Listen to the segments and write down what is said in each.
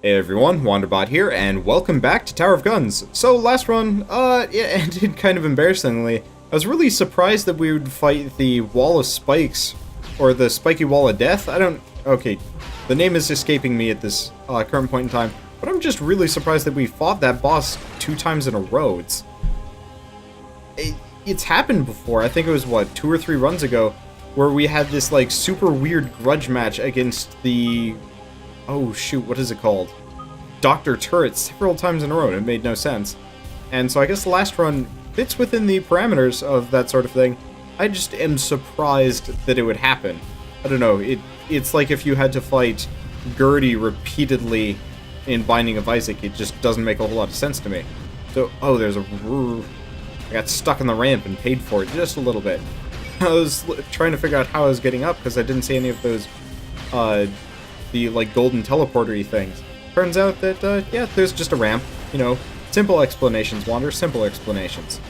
Hey everyone, Wanderbot here, and welcome back to Tower of Guns. So last run, it ended kind of embarrassingly. I was really surprised that we would fight the Wall of Spikes, or the Spiky Wall of Death. Okay, the name is escaping me at this current point in time, but I'm just really surprised that we fought that boss 2 times in a row. It's happened before. I think it was, what, 2 or 3 runs ago, where we had this, like, super weird grudge match against the... oh shoot, what is it called? Dr. Turret several times in a row, and it made no sense. And so I guess the last run fits within the parameters of that sort of thing. I just am surprised that it would happen. I don't know, it's like if you had to fight Gertie repeatedly in Binding of Isaac, it just doesn't make a whole lot of sense to me. So, oh, there's a... I got stuck on the ramp and paid for it just a little bit. I was trying to figure out how I was getting up because I didn't see any of those, the, like, golden teleporter-y things. Turns out that, yeah, there's just a ramp. You know, simple explanations, Wander, simple explanations.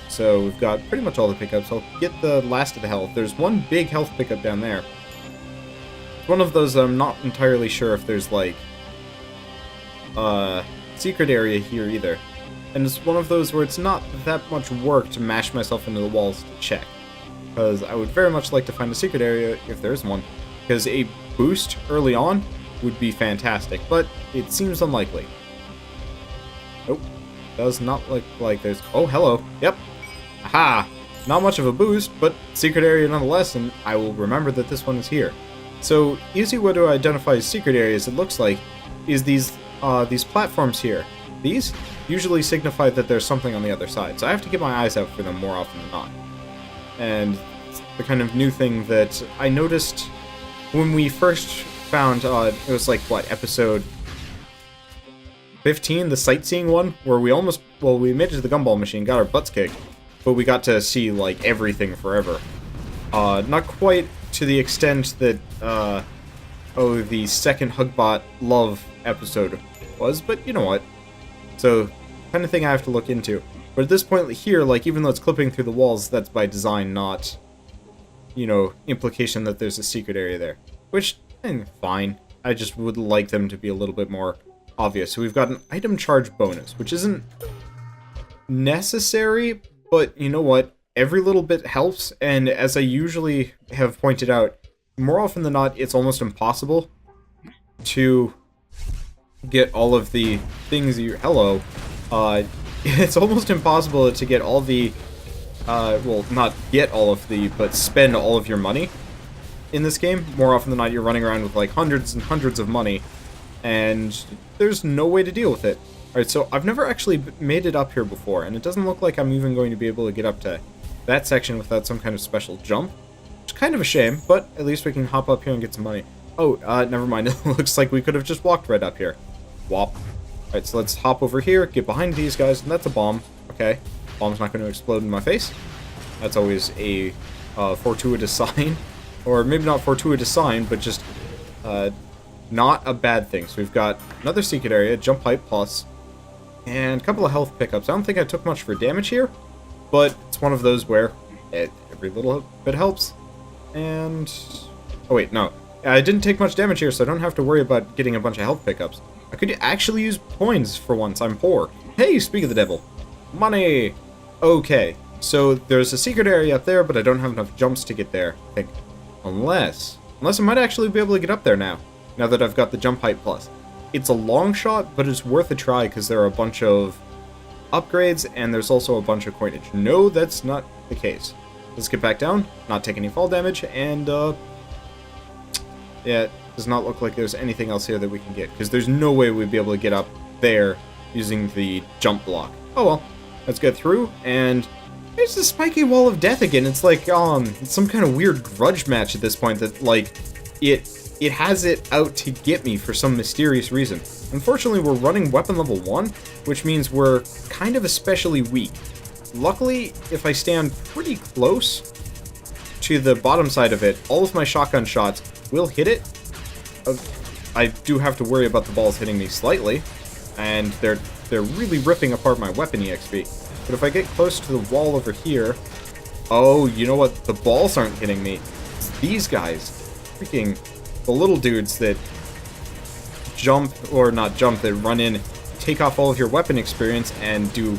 So we've got pretty much all the pickups. I'll get the last of the health. There's one big health pickup down there. It's one of those I'm not entirely sure if there's, like, secret area here either. And it's one of those where it's not that much work to mash myself into the walls to check. Because I would very much like to find a secret area if there's one. Because a boost early on would be fantastic, but it seems unlikely. Nope. Does not look like there's... oh, hello. Yep. Aha! Not much of a boost, but secret area nonetheless, and I will remember that this one is here. So, easy way to identify secret areas, it looks like, is these platforms here. These usually signify that there's something on the other side, so I have to keep my eyes out for them more often than not. And it's the kind of new thing that I noticed when we first found, it was like, what, episode 15, the sightseeing one, where we almost, well, we made it to the gumball machine, got our butts kicked, but we got to see, like, everything forever. Not quite to the extent that, the second Hugbot Love episode was, but you know what. So, kind of thing I have to look into. But at this point here, like, even though it's clipping through the walls, that's by design, not, you know, implication that there's a secret area there. Which, fine. I just would like them to be a little bit more obvious. So we've got an item charge bonus, which isn't necessary, but you know what? Every little bit helps, and as I usually have pointed out, more often than not, it's almost impossible to get all of the things you... hello. It's almost impossible to get all the... well, not get all of the, but spend all of your money in this game. More often than not, you're running around with, like, hundreds and hundreds of money, and there's no way to deal with it. Alright, so I've never actually made it up here before, and it doesn't look like I'm even going to be able to get up to that section without some kind of special jump. It's kind of a shame, but at least we can hop up here and get some money. Oh, never mind. It looks like we could have just walked right up here. Wop. Alright, so let's hop over here, get behind these guys, and that's a bomb. Okay. Bomb's not going to explode in my face. That's always a fortuitous sign. Or maybe not fortuitous sign, but just not a bad thing. So we've got another secret area, jump height plus, and a couple of health pickups. I don't think I took much for damage here, but it's one of those where every little bit helps. And... oh wait, no. I didn't take much damage here, so I don't have to worry about getting a bunch of health pickups. I could actually use coins for once. I'm poor. Hey, speak of the devil. Money! Okay, so there's a secret area up there, but I don't have enough jumps to get there, I think. Unless I might actually be able to get up there now that I've got the jump height plus. It's a long shot, but it's worth a try because there are a bunch of upgrades, and there's also a bunch of coinage. No, that's not the case. Let's get back down, not take any fall damage, and, yeah, it does not look like there's anything else here that we can get, because there's no way we'd be able to get up there using the jump block. Oh well, let's get through, and there's the Spiky Wall of Death again. It's like, it's some kind of weird grudge match at this point that, like, it has it out to get me for some mysterious reason. Unfortunately, we're running weapon level 1, which means we're kind of especially weak. Luckily, if I stand pretty close to the bottom side of it, all of my shotgun shots will hit it. I do have to worry about the balls hitting me slightly, and they're really ripping apart my weapon EXP. But if I get close to the wall over here... oh, you know what? The balls aren't hitting me. It's these guys. Freaking... the little dudes that jump, or not jump, that run in, take off all of your weapon experience, and do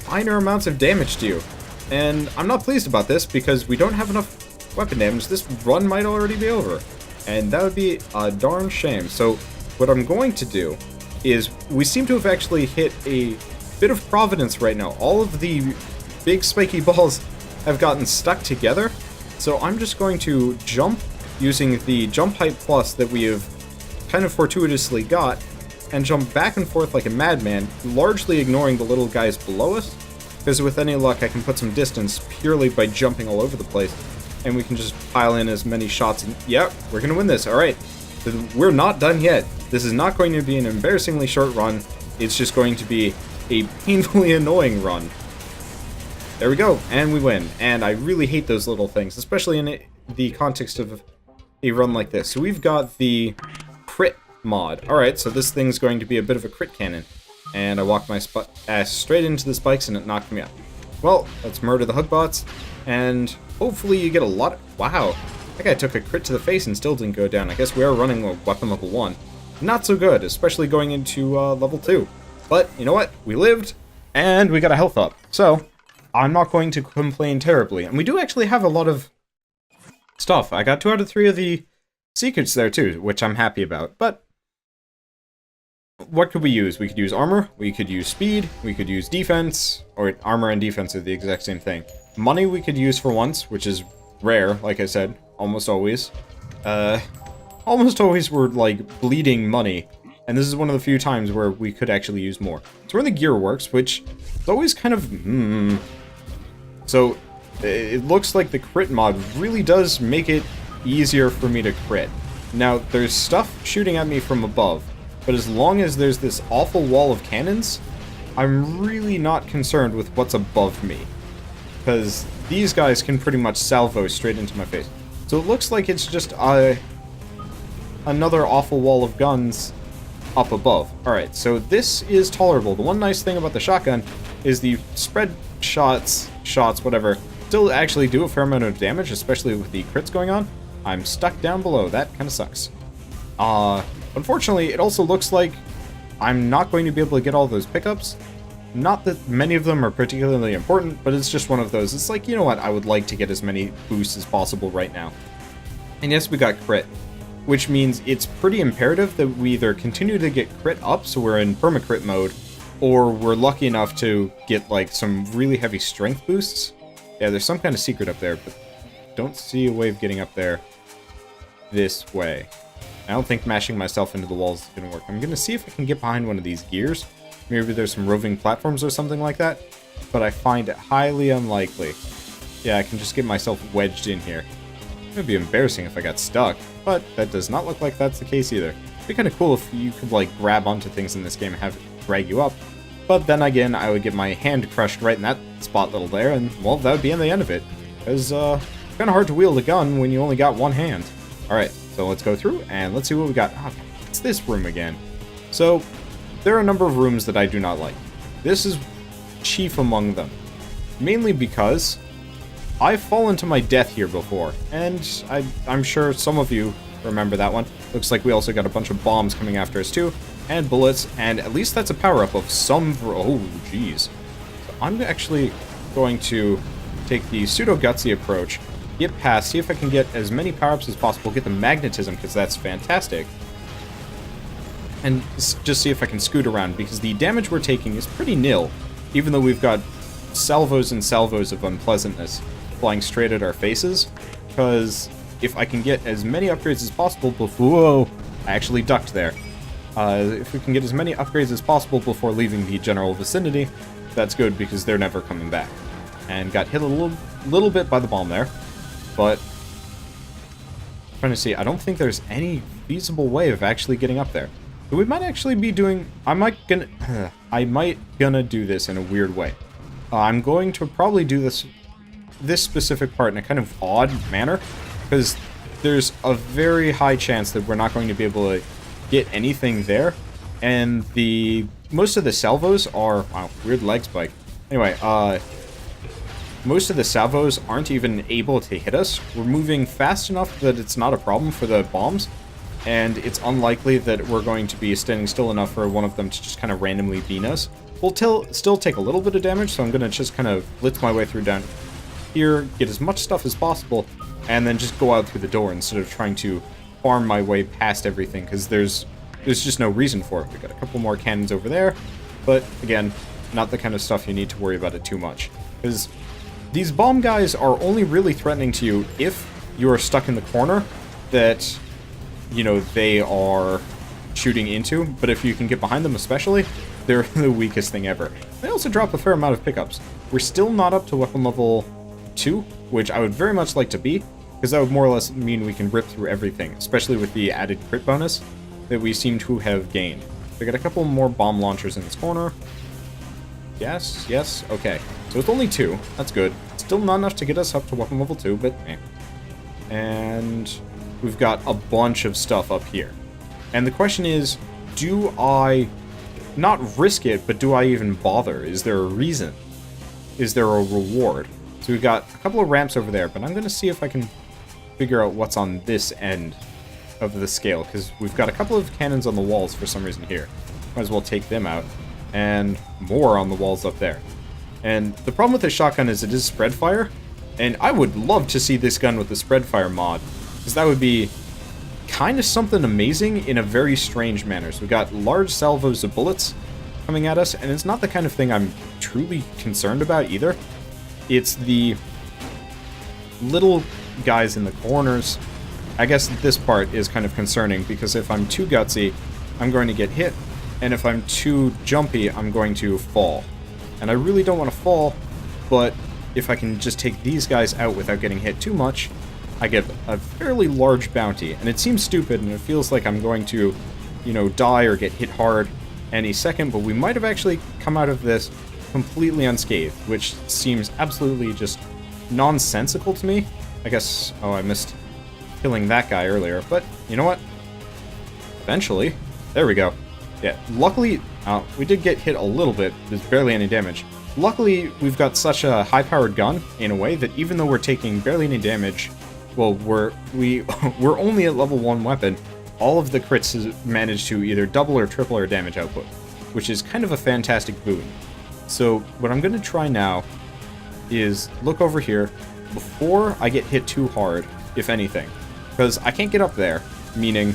minor amounts of damage to you. And I'm not pleased about this, because we don't have enough weapon damage. This run might already be over, and that would be a darn shame. So what I'm going to do is, we seem to have actually hit a bit of providence right now. All of the big spiky balls have gotten stuck together, so I'm just going to jump using the jump height plus that we have kind of fortuitously got, and jump back and forth like a madman, largely ignoring the little guys below us, because with any luck I can put some distance purely by jumping all over the place, and we can just pile in as many shots, and yep, we're gonna win this. Alright, we're not done yet. This is not going to be an embarrassingly short run, it's just going to be a painfully annoying run. There we go, and we win. And I really hate those little things, especially in the context of a run like this. So we've got the crit mod. Alright, so this thing's going to be a bit of a crit cannon. And I walked my ass straight into the spikes and it knocked me out. Well, let's murder the hook bots, and hopefully you get a lot of... Wow, that guy took a crit to the face and still didn't go down. I guess we are running a weapon level 1. Not so good, especially going into level 2. But, you know what? We lived, and we got a health up. So, I'm not going to complain terribly. And we do actually have a lot of stuff. I got 2 out of 3 of the secrets there too, which I'm happy about. But what could we use? We could use armor, we could use speed, we could use defense, or armor and defense are the exact same thing. Money we could use for once, which is rare, like I said, almost always. Almost always we're like bleeding money. And this is one of the few times where we could actually use more. So we're in the gear works, which is always kind of... So, it looks like the crit mod really does make it easier for me to crit. Now, there's stuff shooting at me from above, but as long as there's this awful wall of cannons, I'm really not concerned with what's above me. Because these guys can pretty much salvo straight into my face. So it looks like it's just another awful wall of guns up above. Alright, so this is tolerable. The one nice thing about the shotgun is the spread shots, whatever, still actually do a fair amount of damage, especially with the crits going on. I'm stuck down below. That kind of sucks. Unfortunately, it also looks like I'm not going to be able to get all those pickups. Not that many of them are particularly important, but it's just one of those. It's like, you know what, I would like to get as many boosts as possible right now. And yes, we got crit, which means it's pretty imperative that we either continue to get crit up, so we're in perma-crit mode, or we're lucky enough to get, like, some really heavy strength boosts. Yeah, there's some kind of secret up there, but don't see a way of getting up there this way. I don't think mashing myself into the walls is going to work. I'm going to see if I can get behind one of these gears. Maybe there's some roving platforms or something like that, but I find it highly unlikely. Yeah, I can just get myself wedged in here. It would be embarrassing if I got stuck, but that does not look like that's the case either. It'd be kind of cool if you could, like, grab onto things in this game and have it drag you up. But then again, I would get my hand crushed right in that spot little there, and, well, that would be the end of it. Because, it's kind of hard to wield a gun when you only got one hand. Alright, so let's go through, and let's see what we got. Oh, it's this room again. So, there are a number of rooms that I do not like. This is chief among them. Mainly because I've fallen to my death here before, and I'm sure some of you remember that one. Looks like we also got a bunch of bombs coming after us too, and bullets, and at least that's a power-up of some... Oh, jeez. So I'm actually going to take the pseudo-gutsy approach, get past, see if I can get as many power-ups as possible, get the magnetism, because that's fantastic, and just see if I can scoot around, because the damage we're taking is pretty nil, even though we've got salvos and salvos of unpleasantness flying straight at our faces, because if I can get as many upgrades as possible before... Whoa! I actually ducked there. If we can get as many upgrades as possible before leaving the general vicinity, that's good, because they're never coming back. And got hit a little bit by the bomb there, but... I'm trying to see, I don't think there's any feasible way of actually getting up there. But we might actually be doing... I might gonna do this in a weird way. I'm going to probably do this specific part in a kind of odd manner, because there's a very high chance that we're not going to be able to get anything there, and most of the salvos are... Wow, weird leg spike. Anyway, most of the salvos aren't even able to hit us. We're moving fast enough that it's not a problem for the bombs, and it's unlikely that we're going to be standing still enough for one of them to just kind of randomly bean us. We'll still take a little bit of damage, so I'm going to just kind of blitz my way through down here, get as much stuff as possible, and then just go out through the door instead of trying to farm my way past everything, because there's just no reason for it. We got a couple more cannons over there, but again, not the kind of stuff you need to worry about it too much, because these bomb guys are only really threatening to you if you are stuck in the corner that, you know, they are shooting into, but if you can get behind them especially, they're the weakest thing ever. They also drop a fair amount of pickups. We're still not up to weapon level 2, which I would very much like to be, because that would more or less mean we can rip through everything, especially with the added crit bonus that we seem to have gained. We got a couple more bomb launchers in this corner. Yes, okay. So it's only 2, that's good. Still not enough to get us up to weapon level 2, but eh. And we've got a bunch of stuff up here. And the question is, do I not risk it, but do I even bother? Is there a reason? Is there a reward? So we've got a couple of ramps over there, but I'm going to see if I can figure out what's on this end of the scale, because we've got a couple of cannons on the walls for some reason here. Might as well take them out, and more on the walls up there. And the problem with this shotgun is it is spread fire, and I would love to see this gun with the spread fire mod, because that would be kind of something amazing in a very strange manner. So we got large salvos of bullets coming at us, and it's not the kind of thing I'm truly concerned about either. It's the little guys in the corners. I guess this part is kind of concerning, because if I'm too gutsy, I'm going to get hit, and if I'm too jumpy, I'm going to fall. And I really don't want to fall, but if I can just take these guys out without getting hit too much, I get a fairly large bounty. And it seems stupid, and it feels like I'm going to, you know, die or get hit hard any second, but we might have actually come out of this completely unscathed, which seems absolutely just nonsensical to me. I guess, oh, I missed killing that guy earlier, but you know what? Eventually. There we go. Yeah, luckily, we did get hit a little bit. There's barely any damage. Luckily, we've got such a high-powered gun, in a way, that even though we're taking barely any damage, well, we're only at level 1 weapon, all of the crits has managed to either double or triple our damage output, which is kind of a fantastic boon. So, what I'm going to try now is look over here before I get hit too hard, if anything. Because I can't get up there, meaning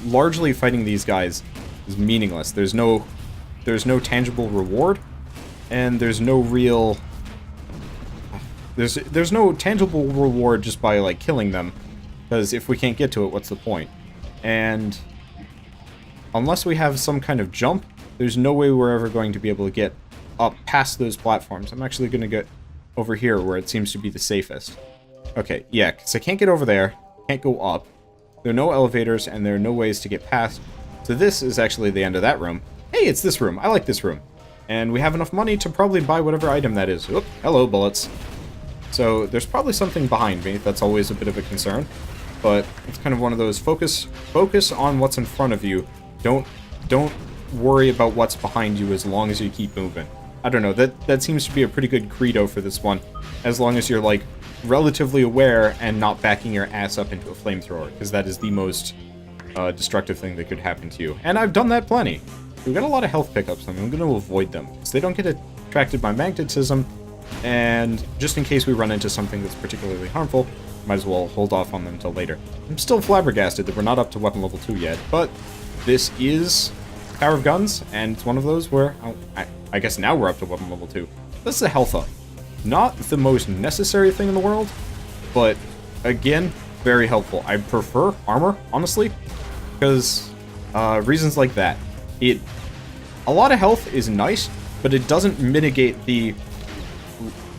largely fighting these guys is meaningless. There's no tangible reward, and there's no real... There's no tangible reward just by, like, killing them, because if we can't get to it, what's the point? And unless we have some kind of jump, there's no way we're ever going to be able to get up past those platforms. I'm actually going to get over here, where it seems to be the safest. Okay, yeah, because I can't get over there, can't go up. There are no elevators, and there are no ways to get past. So this is actually the end of that room. Hey, it's this room. I like this room. And we have enough money to probably buy whatever item that is. Oop, hello, bullets. So there's probably something behind me. That's always a bit of a concern. But it's kind of one of those focus on what's in front of you. Don't worry about what's behind you as long as you keep moving. I don't know, that seems to be a pretty good credo for this one. As long as you're, like, relatively aware and not backing your ass up into a flamethrower, because that is the most destructive thing that could happen to you. And I've done that plenty. We've got a lot of health pickups, and I'm going to avoid them, so they don't get attracted by magnetism, and just in case we run into something that's particularly harmful, might as well hold off on them until later. I'm still flabbergasted that we're not up to weapon level 2 yet, but this is Tower of Guns, and it's one of those where, I guess now we're up to weapon level 2. This is a health up. Not the most necessary thing in the world, but again, very helpful. I prefer armor, honestly, because reasons like that. A lot of health is nice, but it doesn't mitigate the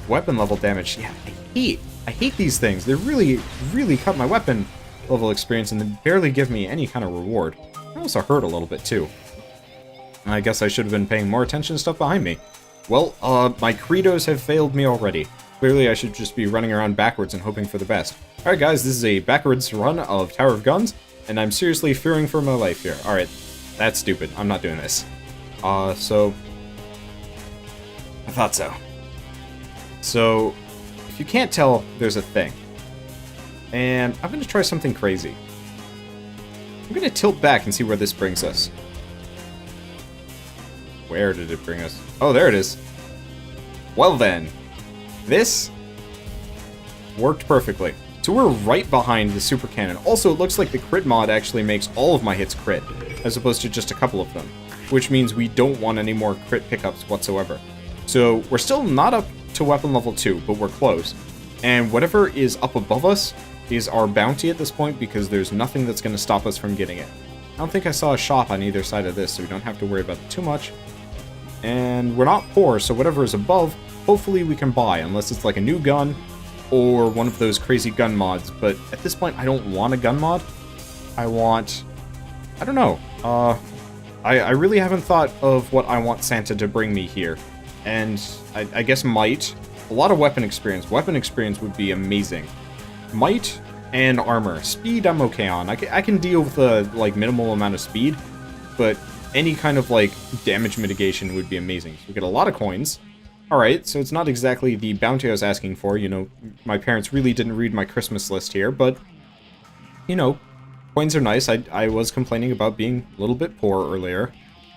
weapon level damage. Yeah, I hate these things. They really cut my weapon level experience, and they barely give me any kind of reward. They also hurt a little bit too. I guess I should have been paying more attention to stuff behind me. Well, my credos have failed me already. Clearly I should just be running around backwards and hoping for the best. Alright guys, this is a backwards run of Tower of Guns, and I'm seriously fearing for my life here. Alright, that's stupid. I'm not doing this. So... I thought so. So, if you can't tell, there's a thing. And I'm going to try something crazy. I'm gonna tilt back and see where this brings us. Where did it bring us? Oh, there it is. Well then, this worked perfectly. So we're right behind the super cannon. Also, it looks like the crit mod actually makes all of my hits crit, as opposed to just a couple of them, which means we don't want any more crit pickups whatsoever. So we're still not up to weapon level 2, but we're close. And whatever is up above us is our bounty at this point, because there's nothing that's going to stop us from getting it. I don't think I saw a shop on either side of this, so we don't have to worry about it too much. And we're not poor, so whatever is above, hopefully we can buy, unless it's like a new gun or one of those crazy gun mods. But at this point, I don't want a gun mod. I don't know. I really haven't thought of what I want Santa to bring me here. And I guess might. A lot of weapon experience. Weapon experience would be amazing. Might and armor. Speed I'm okay on. I can deal with a like minimal amount of speed, but any kind of like damage mitigation would be amazing. So we get a lot of coins. Alright, so it's not exactly the bounty I was asking for. You know, my parents really didn't read my Christmas list here, but you know, coins are nice. I was complaining about being a little bit poor earlier,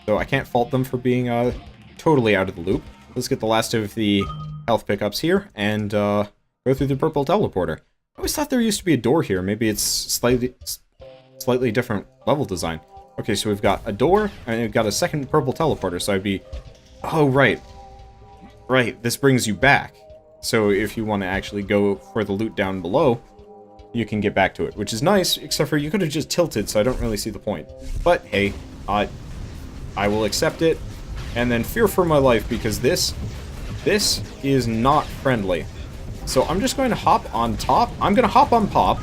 so I can't fault them for being totally out of the loop. Let's get the last of the health pickups here and go through the purple teleporter. I always thought there used to be a door here. Maybe it's slightly different level design. Okay, so we've got a door, and we've got a second purple teleporter, so I'd be... Oh, right. Right, this brings you back. So if you want to actually go for the loot down below, you can get back to it, which is nice, except for you could have just tilted, so I don't really see the point. But, hey, I will accept it, and then fear for my life, because this is not friendly. So I'm just going to hop on top. I'm going to hop on pop.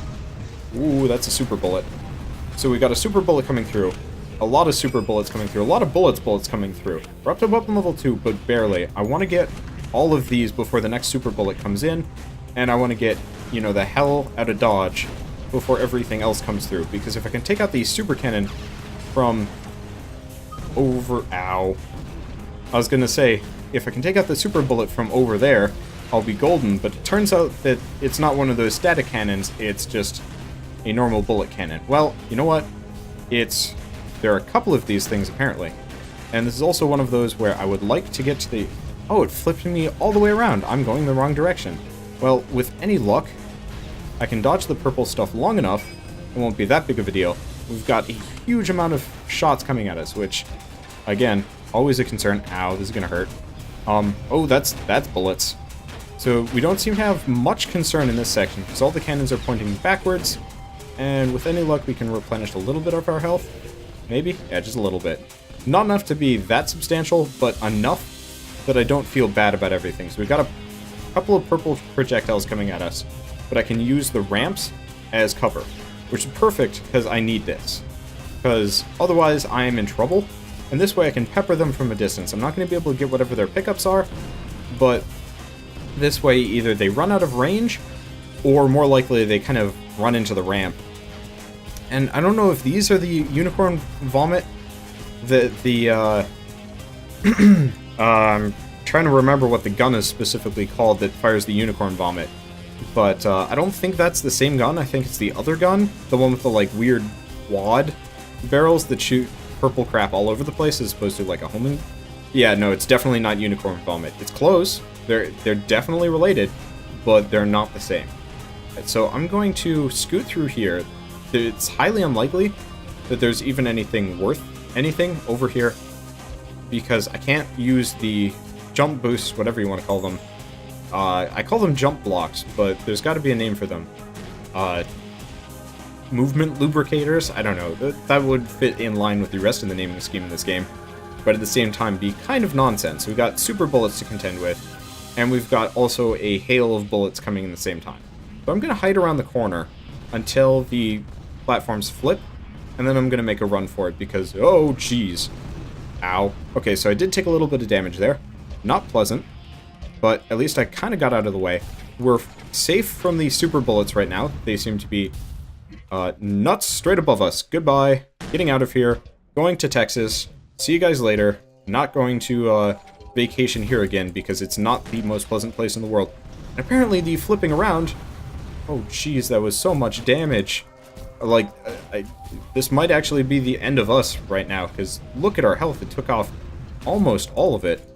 Ooh, that's a super bullet. So we got a super bullet coming through. A lot of super bullets coming through. A lot of bullets coming through. We're up to weapon level 2, but barely. I want to get all of these before the next super bullet comes in. And I want to get, you know, the hell out of dodge before everything else comes through. Because if I can take out the super cannon from over... Ow. I was going to say, if I can take out the super bullet from over there, I'll be golden, but it turns out that it's not one of those static cannons, it's just a normal bullet cannon. Well, you know what? There are a couple of these things, apparently. And this is also one of those where I would like to get to the... Oh, it flipped me all the way around. I'm going the wrong direction. Well, with any luck, I can dodge the purple stuff long enough, it won't be that big of a deal. We've got a huge amount of shots coming at us, which, again, always a concern. Ow, this is gonna hurt. Oh, that's bullets. So we don't seem to have much concern in this section, because all the cannons are pointing backwards, and with any luck we can replenish a little bit of our health. Maybe? Yeah, just a little bit. Not enough to be that substantial, but enough that I don't feel bad about everything. So we've got a couple of purple projectiles coming at us, but I can use the ramps as cover, which is perfect, because I need this. Because otherwise I am in trouble, and this way I can pepper them from a distance. I'm not going to be able to get whatever their pickups are, but... this way, either they run out of range, or more likely they kind of run into the ramp. And I don't know if these are the unicorn vomit. I'm trying to remember what the gun is specifically called that fires the unicorn vomit. But I don't think that's the same gun. I think it's the other gun. The one with the, like, weird wad barrels that shoot purple crap all over the place as opposed to, like, a homing... Yeah, no, it's definitely not unicorn vomit. It's close. They're definitely related, but they're not the same. So I'm going to scoot through here. It's highly unlikely that there's even anything worth anything over here, because I can't use the jump boosts, whatever you want to call them. I call them jump blocks, but there's got to be a name for them. Movement lubricators? I don't know. That would fit in line with the rest of the naming scheme in this game, but at the same time be kind of nonsense. We've got super bullets to contend with, and we've got also a hail of bullets coming in the same time. So I'm going to hide around the corner until the platforms flip, and then I'm going to make a run for it because, oh jeez. Ow. Okay, so I did take a little bit of damage there. Not pleasant, but at least I kind of got out of the way. We're safe from the super bullets right now. They seem to be nuts straight above us. Goodbye. Getting out of here. Going to Texas. See you guys later. Not going to vacation here again because it's not the most pleasant place in the world. And apparently the flipping around... Oh jeez, that was so much damage. Like, this might actually be the end of us right now, because look at our health. It took off almost all of it.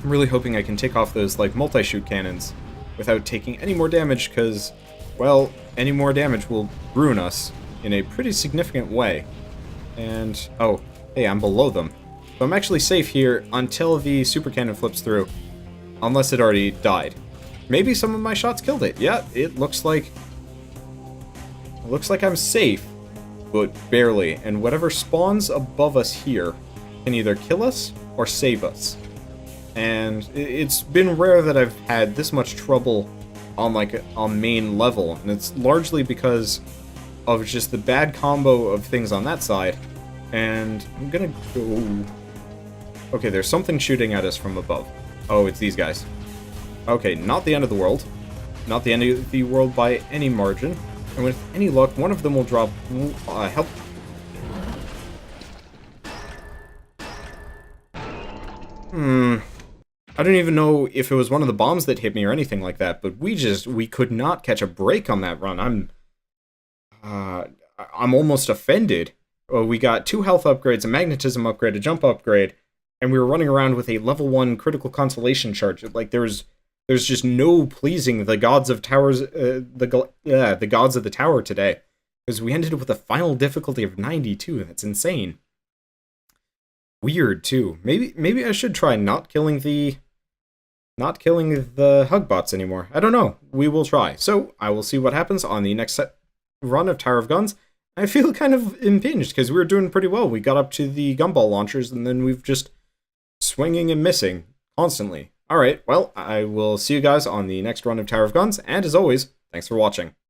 I'm really hoping I can take off those, like, multi-shoot cannons without taking any more damage, because, well, any more damage will ruin us in a pretty significant way. And, oh, hey, I'm below them. So I'm actually safe here until the super cannon flips through, unless it already died. Maybe some of my shots killed it. Yeah, it looks like I'm safe, but barely. And whatever spawns above us here can either kill us or save us. And it's been rare that I've had this much trouble on, like, on main level, and it's largely because of just the bad combo of things on that side. And I'm gonna go... Okay, there's something shooting at us from above. Oh, it's these guys. Okay, not the end of the world. Not the end of the world by any margin. And with any luck, one of them will drop help. I don't even know if it was one of the bombs that hit me or anything like that, but we could not catch a break on that run. I'm almost offended. We got 2 health upgrades, a magnetism upgrade, a jump upgrade, and we were running around with a level 1 critical consolation charge. Like, there's just no pleasing the gods of towers, the gods of the tower today, because we ended with a final difficulty of 92. That's insane. Weird too. Maybe I should try not killing the hug bots anymore. I don't know. We will try. So I will see what happens on the next run of Tower of Guns. I feel kind of impinged because we were doing pretty well. We got up to the gumball launchers, and then we've just swinging and missing constantly. Alright, well, I will see you guys on the next run of Tower of Guns, and as always, thanks for watching.